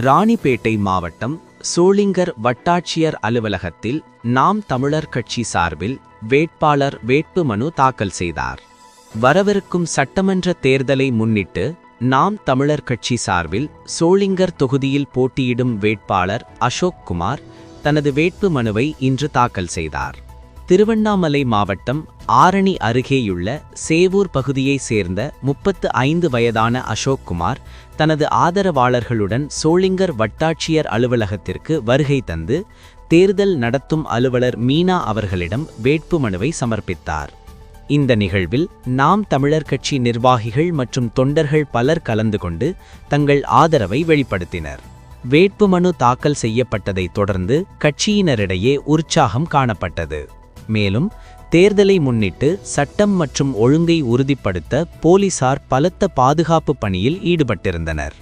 ராணிப்பேட்டை மாவட்டம் சோளிங்கர் வட்டாட்சியர் அலுவலகத்தில் நாம் தமிழர் கட்சி சார்பில் வேட்பாளர் வேட்புமனு தாக்கல் செய்தார். வரவிருக்கும் சட்டமன்ற தேர்தலை முன்னிட்டு நாம் தமிழர் கட்சி சார்பில் சோளிங்கர் தொகுதியில் போட்டியிடும் வேட்பாளர் அசோக் குமார் தனது வேட்புமனுவை இன்று தாக்கல் செய்தார். திருவண்ணாமலை மாவட்டம் ஆரணி அருகேயுள்ள சேவூர் பகுதியைச் சேர்ந்த 35 வயதான அசோக் குமார் தனது ஆதரவாளர்களுடன் சோளிங்கர் வட்டாட்சியர் அலுவலகத்திற்கு வருகை தந்து தேர்தல் நடத்தும் அலுவலர் மீனா அவர்களிடம் வேட்புமனுவை சமர்ப்பித்தார். இந்த நிகழ்வில் நாம் தமிழர் கட்சி நிர்வாகிகள் மற்றும் தொண்டர்கள் பலர் கலந்து கொண்டு தங்கள் ஆதரவை வெளிப்படுத்தினர். வேட்புமனு தாக்கல் செய்யப்பட்டதைத் தொடர்ந்து கட்சியினரிடையே உற்சாகம் காணப்பட்டது. மேலும் தேர்தலை முன்னிட்டு சட்டம் மற்றும் ஒழுங்கை உறுதிப்படுத்த போலீசார் பலத்த பாதுகாப்பு பணியில் ஈடுபட்டிருந்தனர்.